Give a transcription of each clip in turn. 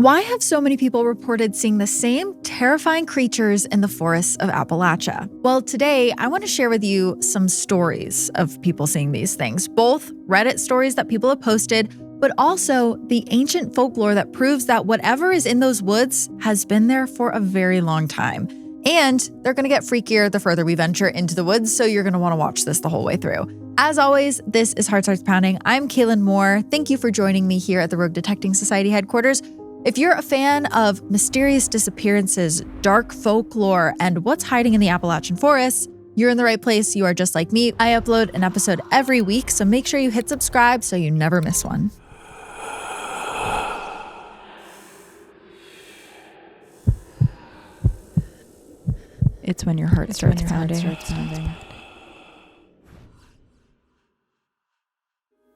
Why have so many people reported seeing the same terrifying creatures in the forests of Appalachia? Well, today I want to share with you some stories of people seeing these things, both Reddit stories that people have posted, but also the ancient folklore that proves that whatever is in those woods has been there for a very long time. And they're going to get freakier the further we venture into the woods, so you're going to want to watch this the whole way through. As always, this is Heart Starts Pounding. I'm Kaelyn Moore. Thank you for joining me here at the Rogue Detecting Society headquarters. If you're a fan of mysterious disappearances, dark folklore, and what's hiding in the Appalachian forests, you're in the right place. You are just like me. I upload an episode every week, so make sure you hit subscribe so you never miss one. It's when your heart starts pounding.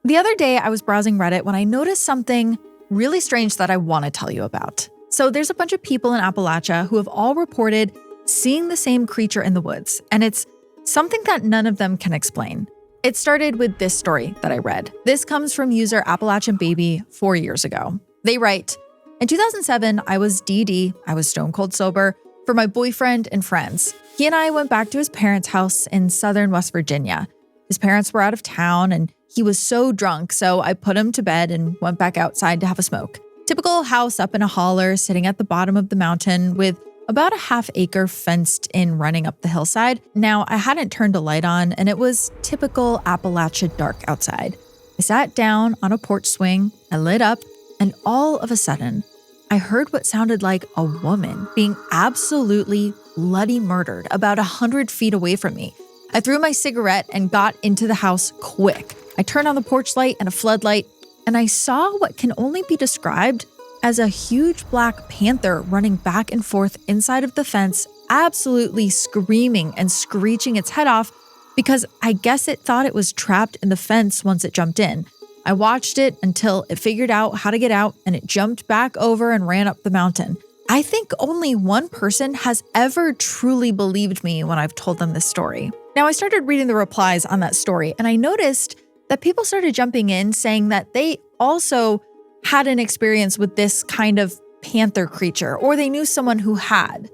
The other day, I was browsing Reddit when I noticed something really strange that I want to tell you about. So there's a bunch of people in Appalachia who have all reported seeing the same creature in the woods, and it's something that none of them can explain. It started with this story that I read. This comes from user Appalachian Baby 4 years ago. They write, in 2007, I was DD, I was stone cold sober, for my boyfriend and friends. He and I went back to his parents' house in southern West Virginia. His parents were out of town and he was so drunk, so I put him to bed and went back outside to have a smoke. Typical house up in a holler sitting at the bottom of the mountain with about a half-acre fenced in running up the hillside. Now, I hadn't turned a light on and it was typical Appalachia dark outside. I sat down on a porch swing, I lit up, and all of a sudden, I heard what sounded like a woman being absolutely bloody murdered about 100 feet away from me. I threw my cigarette and got into the house quick. I turned on the porch light and a floodlight, and I saw what can only be described as a huge black panther running back and forth inside of the fence, absolutely screaming and screeching its head off because I guess it thought it was trapped in the fence once it jumped in. I watched it until it figured out how to get out and it jumped back over and ran up the mountain. I think only one person has ever truly believed me when I've told them this story. Now, I started reading the replies on that story and I noticed that people started jumping in saying that they also had an experience with this kind of panther creature, or they knew someone who had.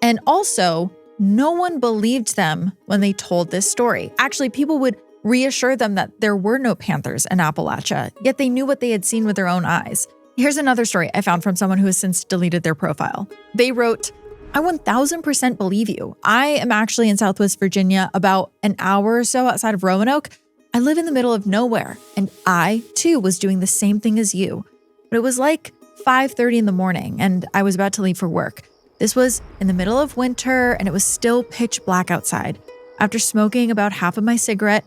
And also, no one believed them when they told this story. Actually, people would reassure them that there were no panthers in Appalachia, yet they knew what they had seen with their own eyes. Here's another story I found from someone who has since deleted their profile. They wrote, I 1000% believe you. I am actually in Southwest Virginia, about an hour or so outside of Roanoke. I live in the middle of nowhere, and I, too, was doing the same thing as you. But it was like 5:30 in the morning, and I was about to leave for work. This was in the middle of winter, and it was still pitch black outside. After smoking about half of my cigarette,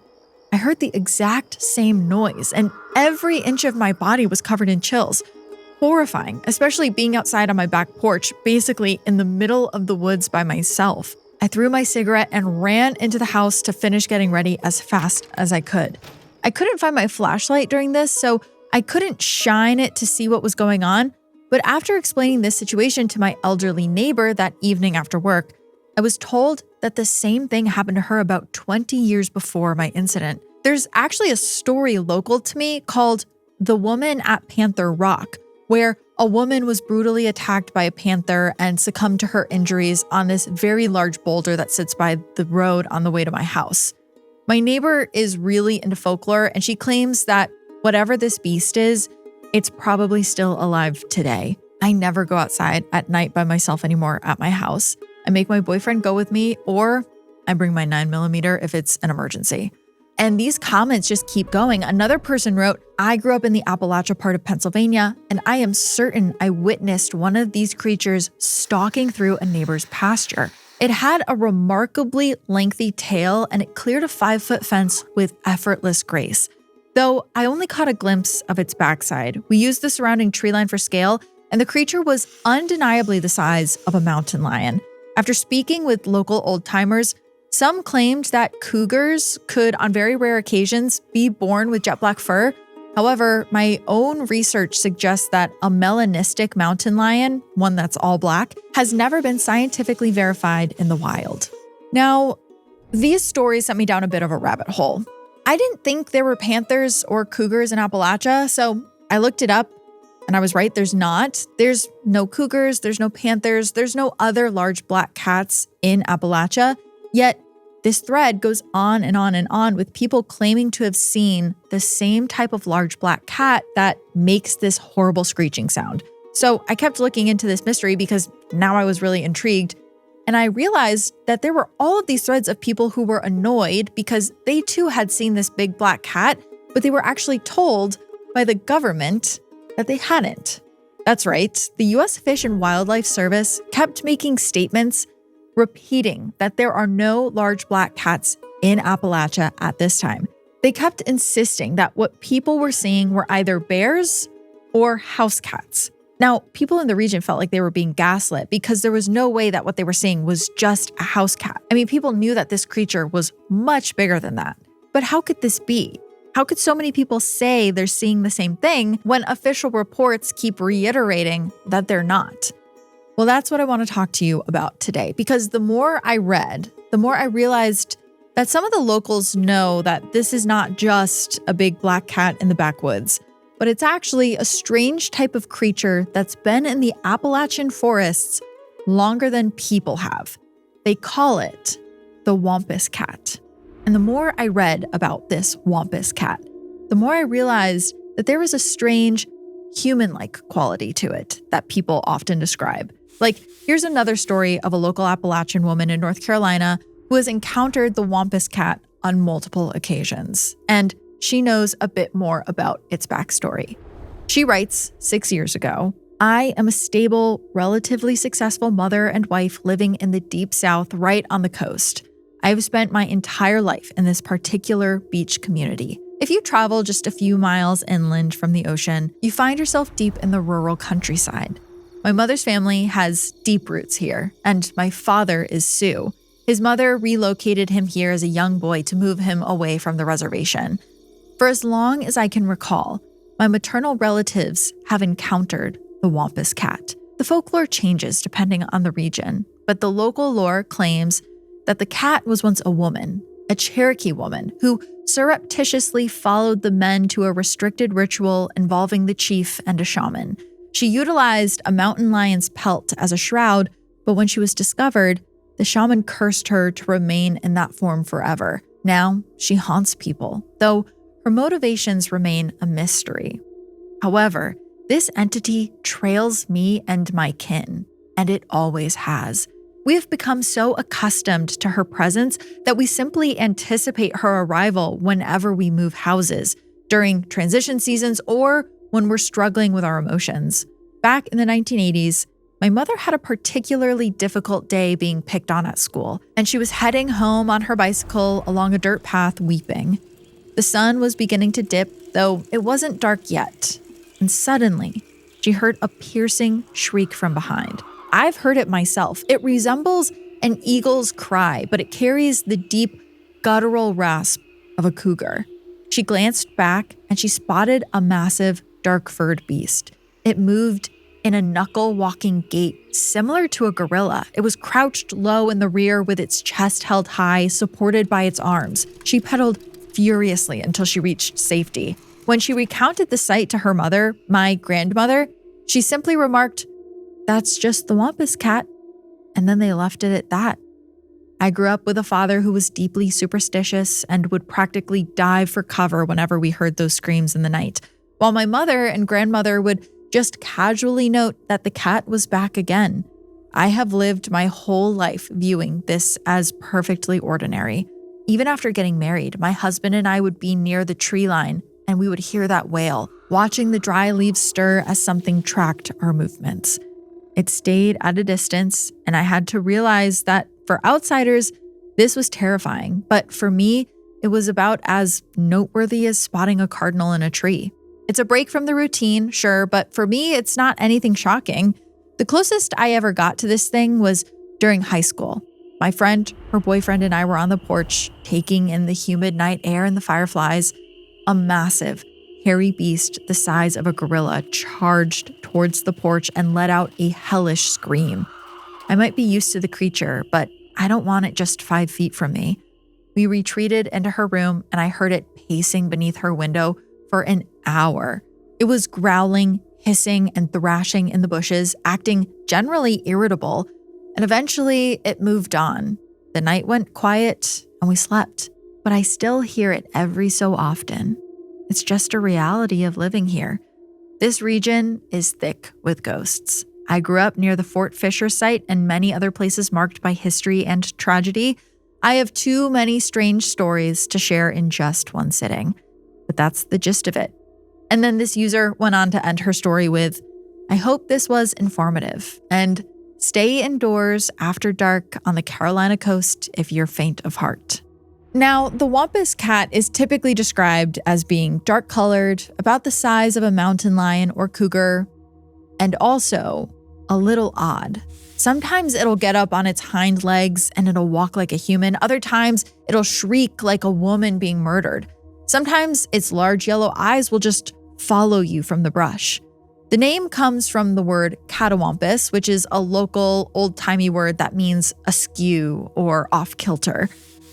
I heard the exact same noise, and every inch of my body was covered in chills. Horrifying, especially being outside on my back porch, basically in the middle of the woods by myself. I threw my cigarette and ran into the house to finish getting ready as fast as I could. I couldn't find my flashlight during this, so I couldn't shine it to see what was going on. But after explaining this situation to my elderly neighbor that evening after work, I was told that the same thing happened to her about 20 years before my incident. There's actually a story local to me called The Woman at Panther Rock, where a woman was brutally attacked by a panther and succumbed to her injuries on this very large boulder that sits by the road on the way to my house. My neighbor is really into folklore, and she claims that whatever this beast is, it's probably still alive today. I never go outside at night by myself anymore at my house. I make my boyfriend go with me, or I bring my 9mm if it's an emergency. And these comments just keep going. Another person wrote, I grew up in the Appalachia part of Pennsylvania, and I am certain I witnessed one of these creatures stalking through a neighbor's pasture. It had a remarkably lengthy tail, and it cleared a 5-foot fence with effortless grace. Though I only caught a glimpse of its backside. We used the surrounding tree line for scale, and the creature was undeniably the size of a mountain lion. After speaking with local old-timers, some claimed that cougars could, on very rare occasions, be born with jet black fur. However, my own research suggests that a melanistic mountain lion, one that's all black, has never been scientifically verified in the wild. Now, these stories sent me down a bit of a rabbit hole. I didn't think there were panthers or cougars in Appalachia, so I looked it up. And I was right, there's not. There's no cougars, there's no panthers, there's no other large black cats in Appalachia. Yet this thread goes on and on and on with people claiming to have seen the same type of large black cat that makes this horrible screeching sound. So I kept looking into this mystery because now I was really intrigued. And I realized that there were all of these threads of people who were annoyed because they too had seen this big black cat, but they were actually told by the government that they hadn't. That's right. The U.S. Fish and Wildlife Service kept making statements repeating that there are no large black cats in Appalachia at this time. They kept insisting that what people were seeing were either bears or house cats. Now, people in the region felt like they were being gaslit because there was no way that what they were seeing was just a house cat. I mean, people knew that this creature was much bigger than that. But how could this be? How could so many people say they're seeing the same thing when official reports keep reiterating that they're not? Well, that's what I want to talk to you about today, because the more I read, the more I realized that some of the locals know that this is not just a big black cat in the backwoods, but it's actually a strange type of creature that's been in the Appalachian forests longer than people have. They call it the Wampus Cat. And the more I read about this Wampus Cat, the more I realized that there was a strange human-like quality to it that people often describe. Like, here's another story of a local Appalachian woman in North Carolina who has encountered the Wampus Cat on multiple occasions. And she knows a bit more about its backstory. She writes, 6 years ago, I am a stable, relatively successful mother and wife living in the deep South right on the coast. I have spent my entire life in this particular beach community. If you travel just a few miles inland from the ocean, you find yourself deep in the rural countryside. My mother's family has deep roots here, and my father is Sioux. His mother relocated him here as a young boy to move him away from the reservation. For as long as I can recall, my maternal relatives have encountered the Wampus Cat. The folklore changes depending on the region, but the local lore claims that the cat was once a woman, a Cherokee woman, who surreptitiously followed the men to a restricted ritual involving the chief and a shaman. She utilized a mountain lion's pelt as a shroud, but when she was discovered, the shaman cursed her to remain in that form forever. Now, she haunts people, though her motivations remain a mystery. However, this entity trails me and my kin, and it always has. We have become so accustomed to her presence that we simply anticipate her arrival whenever we move houses, during transition seasons, or when we're struggling with our emotions. Back in the 1980s, my mother had a particularly difficult day being picked on at school, and she was heading home on her bicycle along a dirt path weeping. The sun was beginning to dip, though it wasn't dark yet, and suddenly, she heard a piercing shriek from behind. I've heard it myself. It resembles an eagle's cry, but it carries the deep, guttural rasp of a cougar. She glanced back and she spotted a massive, dark-furred beast. It moved in a knuckle-walking gait similar to a gorilla. It was crouched low in the rear with its chest held high, supported by its arms. She pedaled furiously until she reached safety. When she recounted the sight to her mother, my grandmother, she simply remarked, "That's just the Wampus Cat," and then they left it at that. I grew up with a father who was deeply superstitious and would practically dive for cover whenever we heard those screams in the night, while my mother and grandmother would just casually note that the cat was back again. I have lived my whole life viewing this as perfectly ordinary. Even after getting married, my husband and I would be near the tree line and we would hear that wail, watching the dry leaves stir as something tracked our movements. It stayed at a distance, and I had to realize that for outsiders, this was terrifying. But for me, it was about as noteworthy as spotting a cardinal in a tree. It's a break from the routine, sure, but for me, it's not anything shocking. The closest I ever got to this thing was during high school. My friend, her boyfriend, and I were on the porch, taking in the humid night air and the fireflies. A massive, hairy beast the size of a gorilla charged towards the porch and let out a hellish scream. I might be used to the creature, but I don't want it just 5 feet from me. We retreated into her room and I heard it pacing beneath her window for an hour. It was growling hissing and thrashing in the bushes, acting generally irritable, and eventually it moved on. The night went quiet and we slept, but I still hear it every so often. It's just a reality of living here. This region is thick with ghosts. I grew up near the Fort Fisher site and many other places marked by history and tragedy. I have too many strange stories to share in just one sitting, but that's the gist of it. And then this user went on to end her story with, I hope this was informative, and stay indoors after dark on the Carolina coast if you're faint of heart. Now, the Wampus cat is typically described as being dark-colored, about the size of a mountain lion or cougar, and also a little odd. Sometimes it'll get up on its hind legs and it'll walk like a human. Other times, it'll shriek like a woman being murdered. Sometimes its large yellow eyes will just follow you from the brush. The name comes from the word catawampus, which is a local old-timey word that means askew or off-kilter.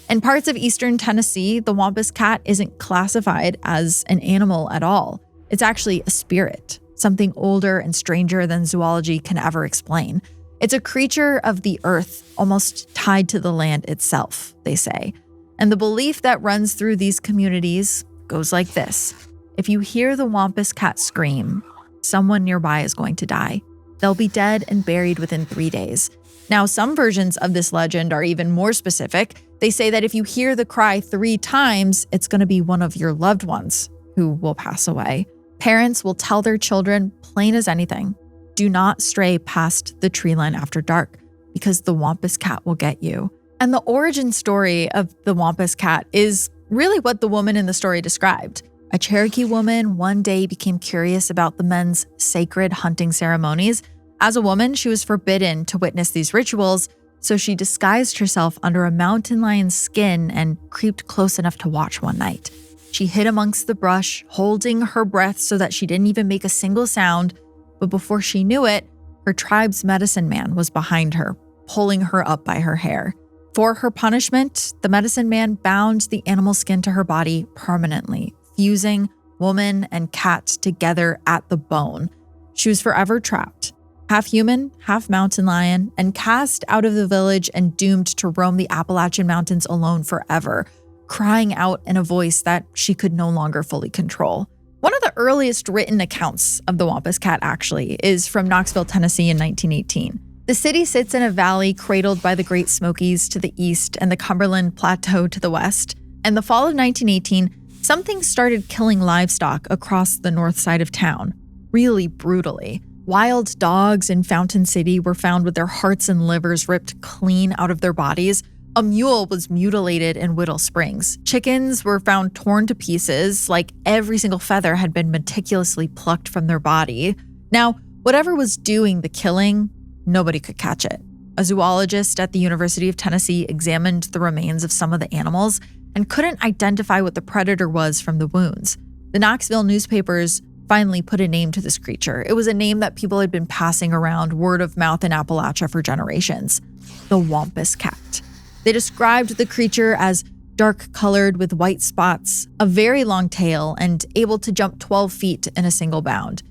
In parts of eastern Tennessee, the Wampus cat isn't classified as an animal at all. It's actually a spirit, something older and stranger than zoology can ever explain. It's a creature of the earth, almost tied to the land itself, they say. And the belief that runs through these communities goes like this. If you hear the Wampus cat scream, someone nearby is going to die. They'll be dead and buried within 3 days. Now, some versions of this legend are even more specific. They say that if you hear the cry 3 times, it's going to be one of your loved ones who will pass away. Parents will tell their children, plain as anything, do not stray past the tree line after dark because the Wampus cat will get you. And the origin story of the Wampus cat is really what the woman in the story described. A Cherokee woman one day became curious about the men's sacred hunting ceremonies. As a woman, she was forbidden to witness these rituals, so she disguised herself under a mountain lion's skin and creeped close enough to watch one night. She hid amongst the brush, holding her breath so that she didn't even make a single sound, but before she knew it, her tribe's medicine man was behind her, pulling her up by her hair. For her punishment, the medicine man bound the animal skin to her body permanently, fusing woman and cat together at the bone. She was forever trapped, half human, half mountain lion, and cast out of the village and doomed to roam the Appalachian mountains alone forever, crying out in a voice that she could no longer fully control. One of the earliest written accounts of the Wampus cat actually is from Knoxville, Tennessee in 1918. The city sits in a valley cradled by the Great Smokies to the east and the Cumberland Plateau to the west. In the fall of 1918, something started killing livestock across the north side of town, really brutally. Wild dogs in Fountain City were found with their hearts and livers ripped clean out of their bodies. A mule was mutilated in Whittle Springs. Chickens were found torn to pieces, like every single feather had been meticulously plucked from their body. Now, whatever was doing the killing, nobody could catch it. A zoologist at the University of Tennessee examined the remains of some of the animals and couldn't identify what the predator was from the wounds. The Knoxville newspapers finally put a name to this creature. It was a name that people had been passing around word of mouth in Appalachia for generations: the Wampus cat. They described the creature as dark-colored with white spots, a very long tail, and able to jump 12 feet in a single bound.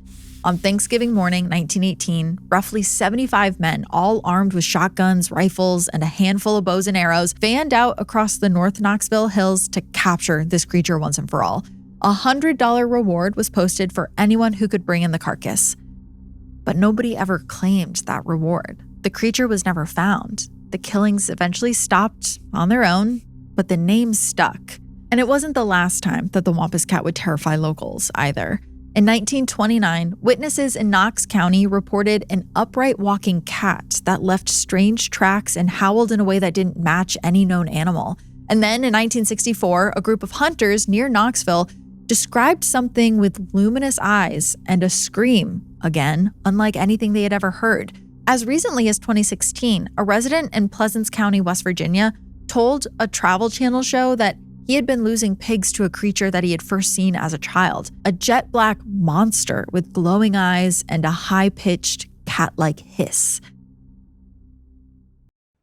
On Thanksgiving morning, 1918, roughly 75 men, all armed with shotguns, rifles, and a handful of bows and arrows, fanned out across the North Knoxville hills to capture this creature once and for all. A $100 reward was posted for anyone who could bring in the carcass. But nobody ever claimed that reward. The creature was never found. The killings eventually stopped on their own, but the name stuck. And it wasn't the last time that the Wampus cat would terrify locals either. In 1929, witnesses in Knox County reported an upright walking cat that left strange tracks and howled in a way that didn't match any known animal. And then in 1964, a group of hunters near Knoxville described something with luminous eyes and a scream, again, unlike anything they had ever heard. As recently as 2016, a resident in Pleasants County, West Virginia, told a Travel Channel show that he had been losing pigs to a creature that he had first seen as a child, a jet black monster with glowing eyes and a high-pitched cat-like hiss.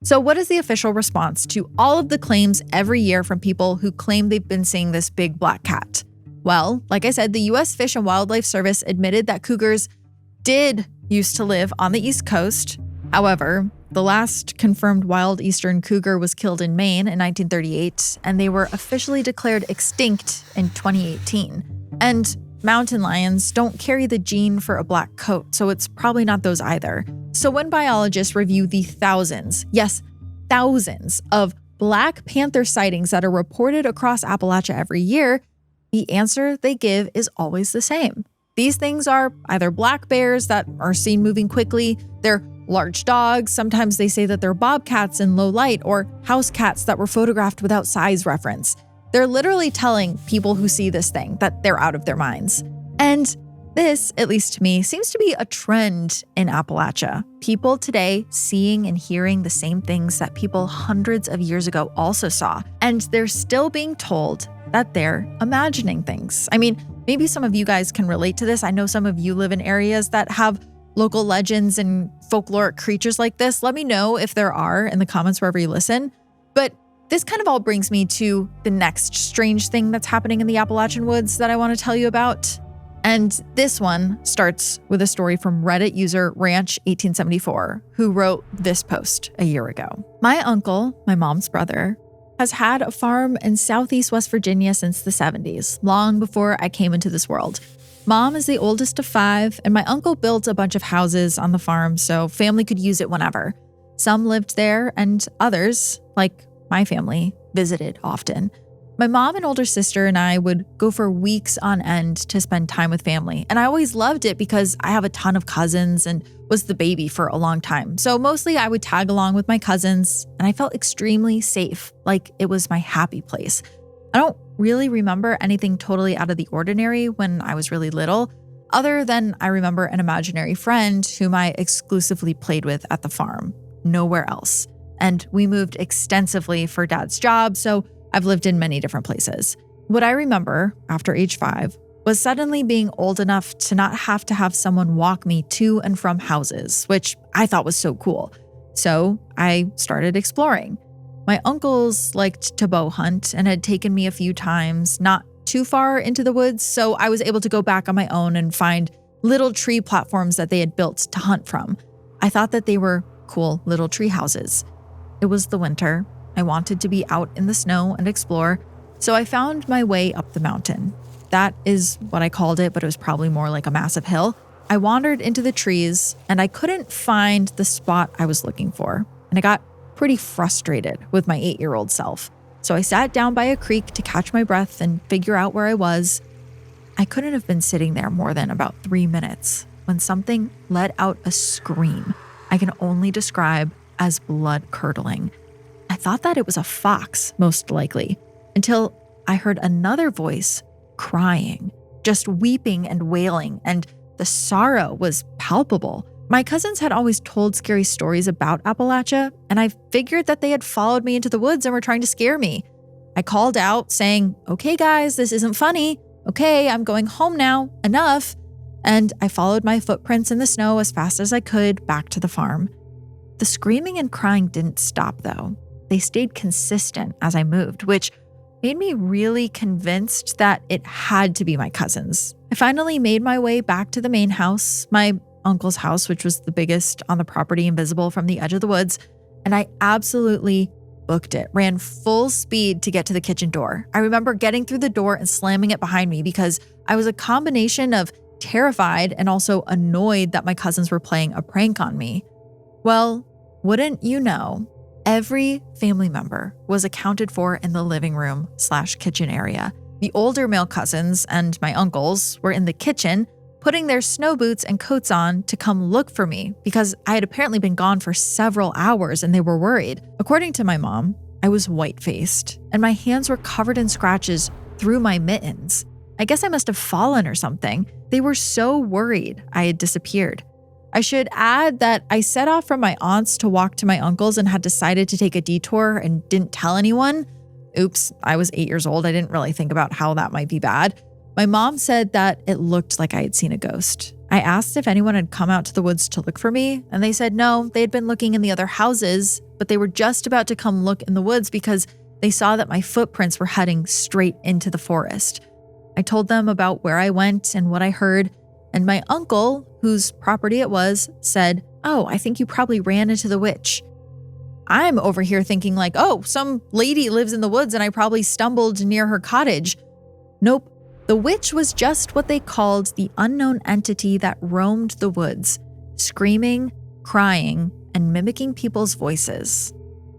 So what is the official response to all of the claims every year from people who claim they've been seeing this big black cat? Well, like I said, the U.S. Fish and Wildlife Service admitted that cougars did used to live on the East Coast. However, the last confirmed wild eastern cougar was killed in Maine in 1938, and they were officially declared extinct in 2018. And mountain lions don't carry the gene for a black coat, so it's probably not those either. So when biologists review the thousands, yes, thousands of black panther sightings that are reported across Appalachia every year, the answer they give is always the same. These things are either black bears that are seen moving quickly, they're large dogs, sometimes they say that they're bobcats in low light, or house cats that were photographed without size reference. They're literally telling people who see this thing that they're out of their minds. And this, at least to me, seems to be a trend in Appalachia. People today seeing and hearing the same things that people hundreds of years ago also saw. And they're still being told that they're imagining things. I mean, maybe some of you guys can relate to this. I know some of you live in areas that have local legends and folkloric creatures like this. Let me know if there are in the comments wherever you listen. But this kind of all brings me to the next strange thing that's happening in the Appalachian woods that I want to tell you about. And this one starts with a story from Reddit user Ranch1874, who wrote this post a year ago. My uncle, my mom's brother, has had a farm in southeast West Virginia since the 70s, long before I came into this world. Mom is the oldest of 5, and my uncle built a bunch of houses on the farm so family could use it whenever. Some lived there, and others, like my family, visited often. My mom and older sister and I would go for weeks on end to spend time with family, and I always loved it because I have a ton of cousins and was the baby for a long time. So mostly I would tag along with my cousins, and I felt extremely safe, like it was my happy place. I don't really remember anything totally out of the ordinary when I was really little, other than I remember an imaginary friend whom I exclusively played with at the farm, nowhere else. And we moved extensively for Dad's job, so I've lived in many different places. What I remember after age 5 was suddenly being old enough to not have to have someone walk me to and from houses, which I thought was so cool. So I started exploring. My uncles liked to bow hunt and had taken me a few times, not too far into the woods, so I was able to go back on my own and find little tree platforms that they had built to hunt from. I thought that they were cool little tree houses. It was the winter. I wanted to be out in the snow and explore, so I found my way up the mountain. That is what I called it, but it was probably more like a massive hill. I wandered into the trees, and I couldn't find the spot I was looking for, and I got pretty frustrated with my 8-year-old self. So I sat down by a creek to catch my breath and figure out where I was. I couldn't have been sitting there more than about 3 minutes when something let out a scream I can only describe as blood-curdling. I thought that it was a fox, most likely, until I heard another voice crying, just weeping and wailing, and the sorrow was palpable. My cousins had always told scary stories about Appalachia, and I figured that they had followed me into the woods and were trying to scare me. I called out saying, "Okay guys, this isn't funny. Okay, I'm going home now, enough." And I followed my footprints in the snow as fast as I could back to the farm. The screaming and crying didn't stop though. They stayed consistent as I moved, which made me really convinced that it had to be my cousins. I finally made my way back to the main house, my uncle's house, which was the biggest on the property and visible from the edge of the woods, and I absolutely booked it, ran full speed to get to the kitchen door. I remember getting through the door and slamming it behind me because I was a combination of terrified and also annoyed that my cousins were playing a prank on me. Well, wouldn't you know, every family member was accounted for in the living room/kitchen area. The older male cousins and my uncles were in the kitchen, putting their snow boots and coats on to come look for me because I had apparently been gone for several hours and they were worried. According to my mom, I was white-faced and my hands were covered in scratches through my mittens. I guess I must have fallen or something. They were so worried I had disappeared. I should add that I set off from my aunt's to walk to my uncle's and had decided to take a detour and didn't tell anyone. Oops, I was 8 years old. I didn't really think about how that might be bad. My mom said that it looked like I had seen a ghost. I asked if anyone had come out to the woods to look for me, and they said no, they had been looking in the other houses, but they were just about to come look in the woods because they saw that my footprints were heading straight into the forest. I told them about where I went and what I heard, And my uncle, whose property it was, said, "Oh, I think you probably ran into the witch." I'm over here thinking like, "Oh, some lady lives in the woods and I probably stumbled near her cottage." Nope. The witch was just what they called the unknown entity that roamed the woods, screaming, crying, and mimicking people's voices.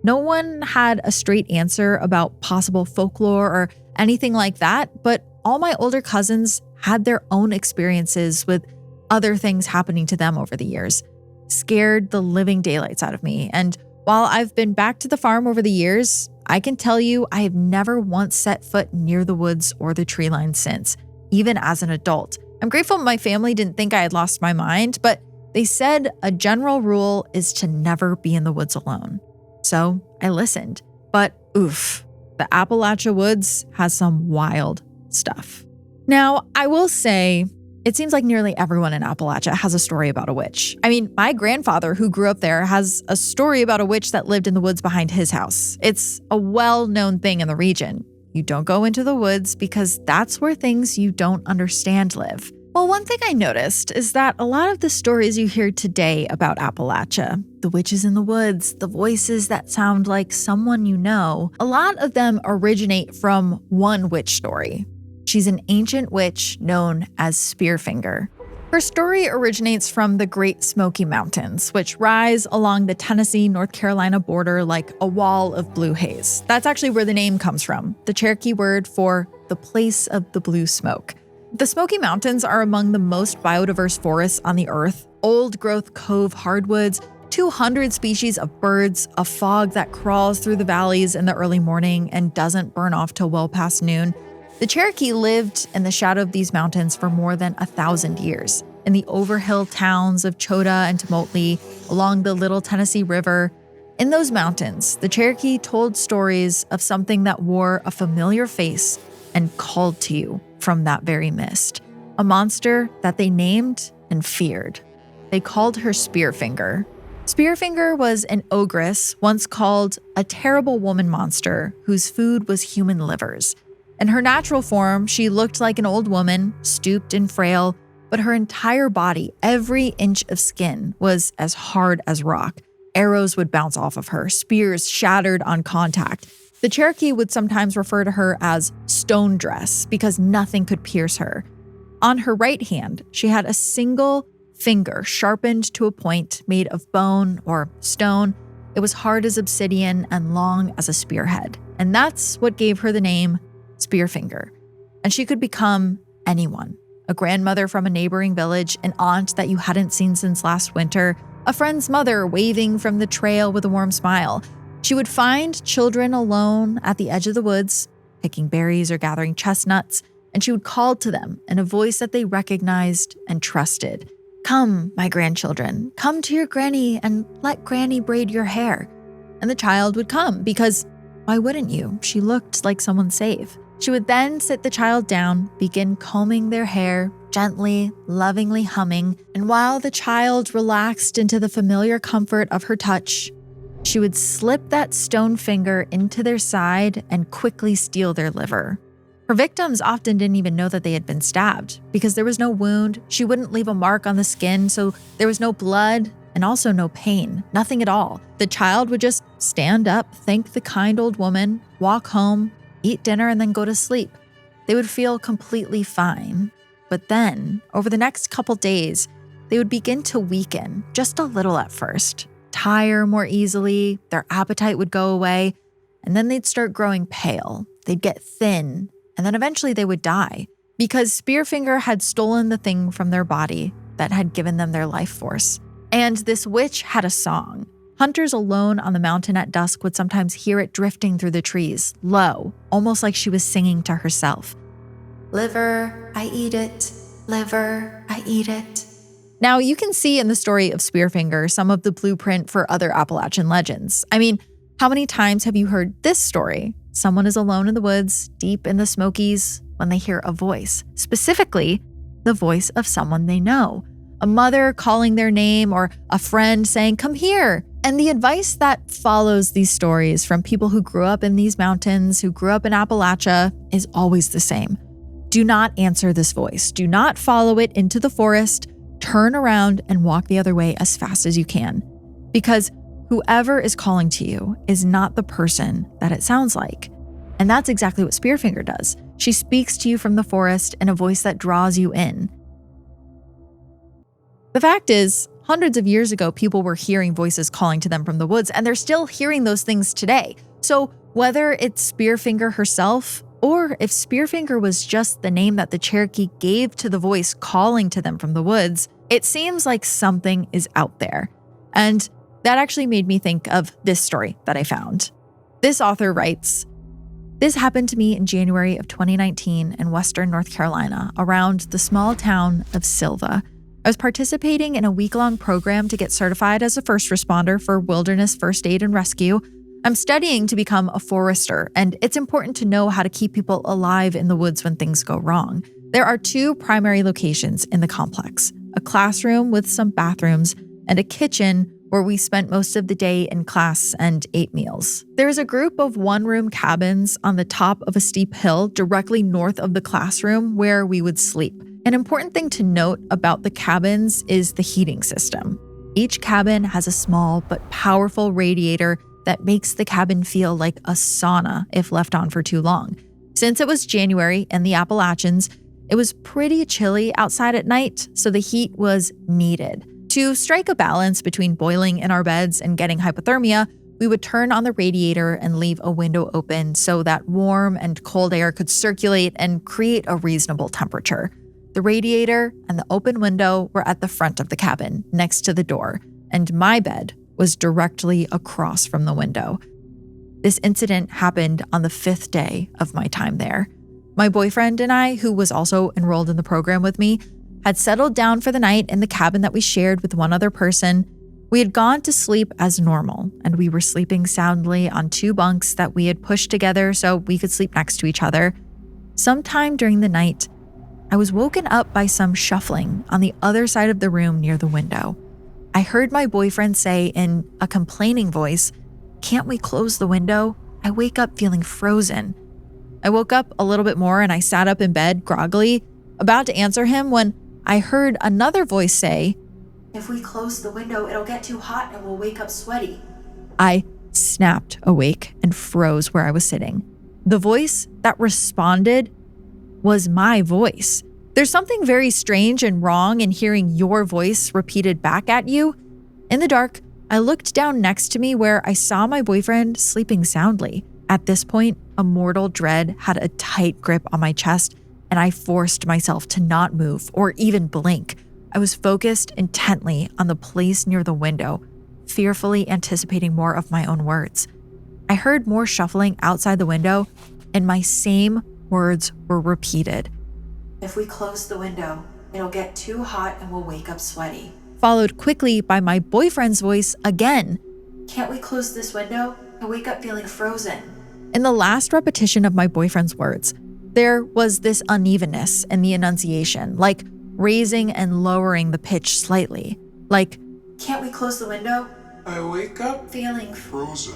No one had a straight answer about possible folklore or anything like that, but all my older cousins had their own experiences with other things happening to them over the years. Scared the living daylights out of me. And while I've been back to the farm over the years, I can tell you I have never once set foot near the woods or the tree line since, even as an adult. I'm grateful my family didn't think I had lost my mind, but they said a general rule is to never be in the woods alone. So I listened. But oof, the Appalachia woods has some wild stuff. Now, I will say, it seems like nearly everyone in Appalachia has a story about a witch. I mean, my grandfather, who grew up there, has a story about a witch that lived in the woods behind his house. It's a well-known thing in the region. You don't go into the woods because that's where things you don't understand live. Well, one thing I noticed is that a lot of the stories you hear today about Appalachia, the witches in the woods, the voices that sound like someone you know, a lot of them originate from one witch story. She's an ancient witch known as Spearfinger. Her story originates from the Great Smoky Mountains, which rise along the Tennessee-North Carolina border like a wall of blue haze. That's actually where the name comes from, the Cherokee word for the place of the blue smoke. The Smoky Mountains are among the most biodiverse forests on the earth. Old-growth cove hardwoods, 200 species of birds, a fog that crawls through the valleys in the early morning and doesn't burn off till well past noon. The Cherokee lived in the shadow of these mountains for more than 1,000 years. In the overhill towns of Chota and Tumultli, along the Little Tennessee River. In those mountains, the Cherokee told stories of something that wore a familiar face and called to you from that very mist. A monster that they named and feared. They called her Spearfinger. Spearfinger was an ogress, once called a terrible woman monster whose food was human livers. In her natural form, she looked like an old woman, stooped and frail, but her entire body, every inch of skin, was as hard as rock. Arrows would bounce off of her, spears shattered on contact. The Cherokee would sometimes refer to her as Stone Dress because nothing could pierce her. On her right hand, she had a single finger sharpened to a point made of bone or stone. It was hard as obsidian and long as a spearhead. And that's what gave her the name Spearfinger. And she could become anyone. A grandmother from a neighboring village, an aunt that you hadn't seen since last winter, a friend's mother waving from the trail with a warm smile. She would find children alone at the edge of the woods, picking berries or gathering chestnuts, and she would call to them in a voice that they recognized and trusted. "Come, my grandchildren, come to your granny and let granny braid your hair." And the child would come because why wouldn't you? She looked like someone safe. She would then sit the child down, begin combing their hair, gently, lovingly humming, and while the child relaxed into the familiar comfort of her touch, she would slip that stone finger into their side and quickly steal their liver. Her victims often didn't even know that they had been stabbed because there was no wound, she wouldn't leave a mark on the skin, so there was no blood and also no pain, nothing at all. The child would just stand up, thank the kind old woman, walk home, eat dinner, and then go to sleep. They would feel completely fine. But then, over the next couple days, they would begin to weaken, just a little at first, tire more easily, their appetite would go away, and then they'd start growing pale. They'd get thin, and then eventually they would die because Spearfinger had stolen the thing from their body that had given them their life force. And this witch had a song. Hunters alone on the mountain at dusk would sometimes hear it drifting through the trees, low, almost like she was singing to herself. "Liver, I eat it. Liver, I eat it." Now, you can see in the story of Spearfinger some of the blueprint for other Appalachian legends. I mean, how many times have you heard this story? Someone is alone in the woods, deep in the Smokies, when they hear a voice, specifically the voice of someone they know. A mother calling their name or a friend saying, "Come here." And the advice that follows these stories from people who grew up in these mountains, who grew up in Appalachia, is always the same. Do not answer this voice. Do not follow it into the forest. Turn around and walk the other way as fast as you can. Because whoever is calling to you is not the person that it sounds like. And that's exactly what Spearfinger does. She speaks to you from the forest in a voice that draws you in. The fact is, hundreds of years ago, people were hearing voices calling to them from the woods, and they're still hearing those things today. So whether it's Spearfinger herself, or if Spearfinger was just the name that the Cherokee gave to the voice calling to them from the woods, it seems like something is out there. And that actually made me think of this story that I found. This author writes, "This happened to me in January of 2019 in Western North Carolina, around the small town of Silva. I was participating in a week-long program to get certified as a first responder for wilderness first aid and rescue. I'm studying to become a forester, and it's important to know how to keep people alive in the woods when things go wrong. There are 2 primary locations in the complex, a classroom with some bathrooms and a kitchen where we spent most of the day in class and ate meals. There is a group of 1-room cabins on the top of a steep hill directly north of the classroom where we would sleep. An important thing to note about the cabins is the heating system. Each cabin has a small but powerful radiator that makes the cabin feel like a sauna if left on for too long. Since it was January in the Appalachians, it was pretty chilly outside at night, so the heat was needed. To strike a balance between boiling in our beds and getting hypothermia, we would turn on the radiator and leave a window open so that warm and cold air could circulate and create a reasonable temperature. The radiator and the open window were at the front of the cabin, next to the door, and my bed was directly across from the window. This incident happened on the 5th day of my time there. My boyfriend and I, who was also enrolled in the program with me, had settled down for the night in the cabin that we shared with one other person. We had gone to sleep as normal, and we were sleeping soundly on 2 bunks that we had pushed together so we could sleep next to each other. Sometime during the night, I was woken up by some shuffling on the other side of the room near the window. I heard my boyfriend say in a complaining voice, "Can't we close the window?" I wake up feeling frozen. I woke up a little bit more and I sat up in bed groggily, about to answer him when I heard another voice say, "If we close the window, it'll get too hot and we'll wake up sweaty." I snapped awake and froze where I was sitting. The voice that responded was my voice. There's something very strange and wrong in hearing your voice repeated back at you. In the dark, I looked down next to me where I saw my boyfriend sleeping soundly. At this point, a mortal dread had a tight grip on my chest, and I forced myself to not move or even blink. I was focused intently on the place near the window, fearfully anticipating more of my own words. I heard more shuffling outside the window, and my same words were repeated. "If we close the window, it'll get too hot and we'll wake up sweaty." Followed quickly by my boyfriend's voice again. "Can't we close this window? I wake up feeling frozen." In the last repetition of my boyfriend's words, there was this unevenness in the enunciation, like raising and lowering the pitch slightly. Like, "Can't we close the window? I wake up feeling frozen."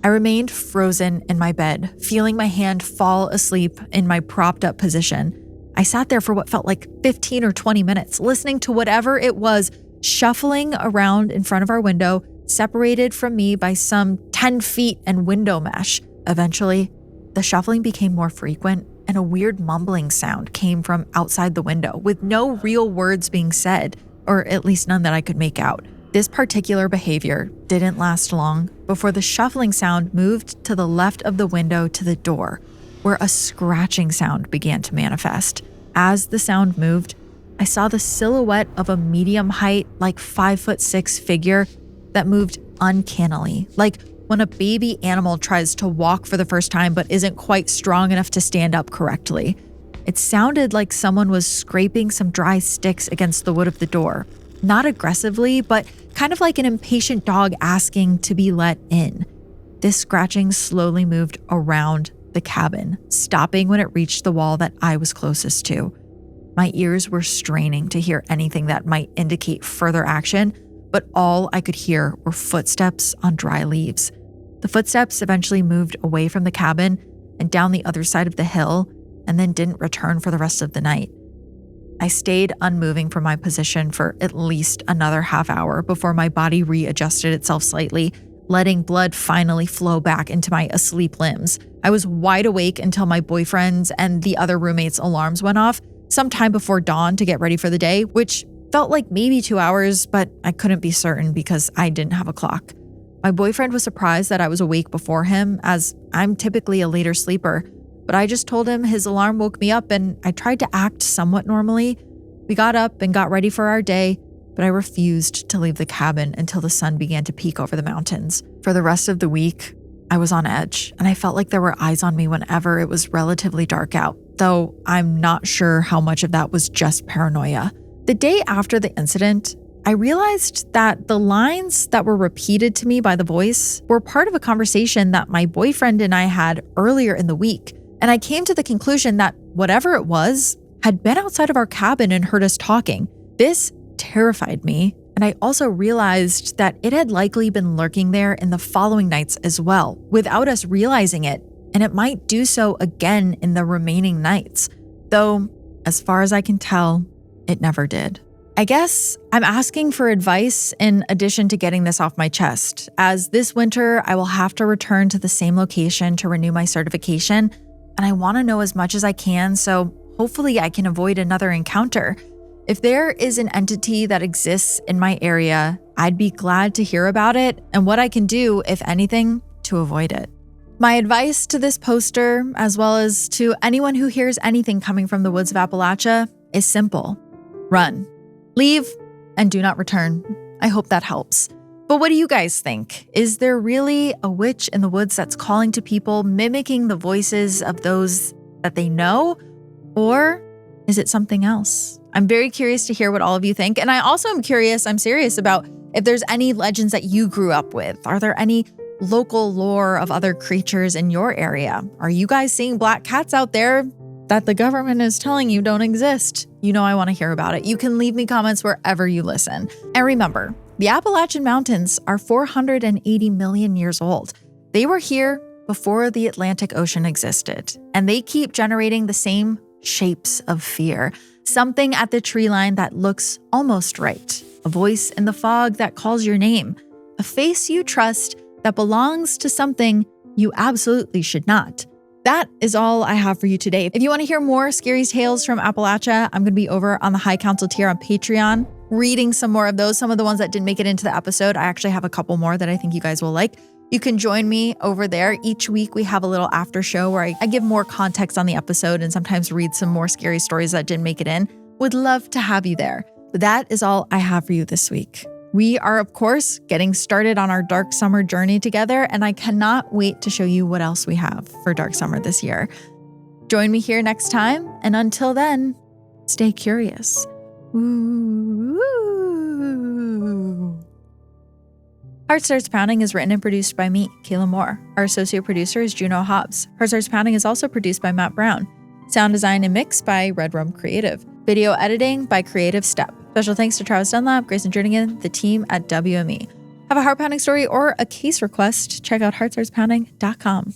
I remained frozen in my bed, feeling my hand fall asleep in my propped up position. I sat there for what felt like 15 or 20 minutes, listening to whatever it was shuffling around in front of our window, separated from me by some 10 feet and window mesh. Eventually, the shuffling became more frequent and a weird mumbling sound came from outside the window with no real words being said, or at least none that I could make out. This particular behavior didn't last long before the shuffling sound moved to the left of the window to the door, where a scratching sound began to manifest. As the sound moved, I saw the silhouette of a medium height, like 5'6" figure that moved uncannily, like when a baby animal tries to walk for the first time but isn't quite strong enough to stand up correctly. It sounded like someone was scraping some dry sticks against the wood of the door. Not aggressively, but kind of like an impatient dog asking to be let in. This scratching slowly moved around the cabin, stopping when it reached the wall that I was closest to. My ears were straining to hear anything that might indicate further action, but all I could hear were footsteps on dry leaves. The footsteps eventually moved away from the cabin and down the other side of the hill, and then didn't return for the rest of the night. I stayed unmoving from my position for at least another half hour before my body readjusted itself slightly, letting blood finally flow back into my asleep limbs. I was wide awake until my boyfriend's and the other roommates' alarms went off sometime before dawn to get ready for the day, which felt like maybe 2 hours, but I couldn't be certain because I didn't have a clock. My boyfriend was surprised that I was awake before him, as I'm typically a later sleeper, but I just told him his alarm woke me up and I tried to act somewhat normally. We got up and got ready for our day, but I refused to leave the cabin until the sun began to peek over the mountains. For the rest of the week, I was on edge, and I felt like there were eyes on me whenever it was relatively dark out, though I'm not sure how much of that was just paranoia. The day after the incident, I realized that the lines that were repeated to me by the voice were part of a conversation that my boyfriend and I had earlier in the week, and I came to the conclusion that whatever it was had been outside of our cabin and heard us talking. This terrified me, and I also realized that it had likely been lurking there in the following nights as well, without us realizing it, and it might do so again in the remaining nights, though, as far as I can tell, it never did. I guess I'm asking for advice in addition to getting this off my chest, as this winter I will have to return to the same location to renew my certification, and I want to know as much as I can so hopefully I can avoid another encounter. If there is an entity that exists in my area, I'd be glad to hear about it and what I can do, if anything, to avoid it. My advice to this poster, as well as to anyone who hears anything coming from the woods of Appalachia, is simple. Run. Leave and do not return. I hope that helps. But what do you guys think? Is there really a witch in the woods that's calling to people, mimicking the voices of those that they know? Or is it something else? I'm very curious to hear what all of you think. And I also am serious about if there's any legends that you grew up with. Are there any local lore of other creatures in your area? Are you guys seeing black cats out there that the government is telling you don't exist? You know I want to hear about it. You can leave me comments wherever you listen. And remember, the Appalachian Mountains are 480 million years old. They were here before the Atlantic Ocean existed, and they keep generating the same shapes of fear. Something at the tree line that looks almost right. A voice in the fog that calls your name. A face you trust that belongs to something you absolutely should not. That is all I have for you today. If you want to hear more scary tales from Appalachia, I'm going to be over on the High Council tier on Patreon, reading some more of those. Some of the ones that didn't make it into the episode, I actually have a couple more that I think you guys will like. You can join me over there. Each week we have a little after show where I give more context on the episode and sometimes read some more scary stories that didn't make it in. Would love to have you there. But that is all I have for you this week. We are, of course, getting started on our dark summer journey together, and I cannot wait to show you what else we have for dark summer this year. Join me here next time, and until then, stay curious. Ooh. Heart Starts Pounding is written and produced by me, Kaelyn Moore. Our associate producer is Juno Hobbs. Heart Starts Pounding is also produced by Matt Brown. Sound design and mix by Red Rum Creative. Video editing by Creative Step. Special thanks to Travis Dunlap, Grayson Jernigan, the team at WME. Have a heart-pounding story or a case request? Check out heartstartspounding.com.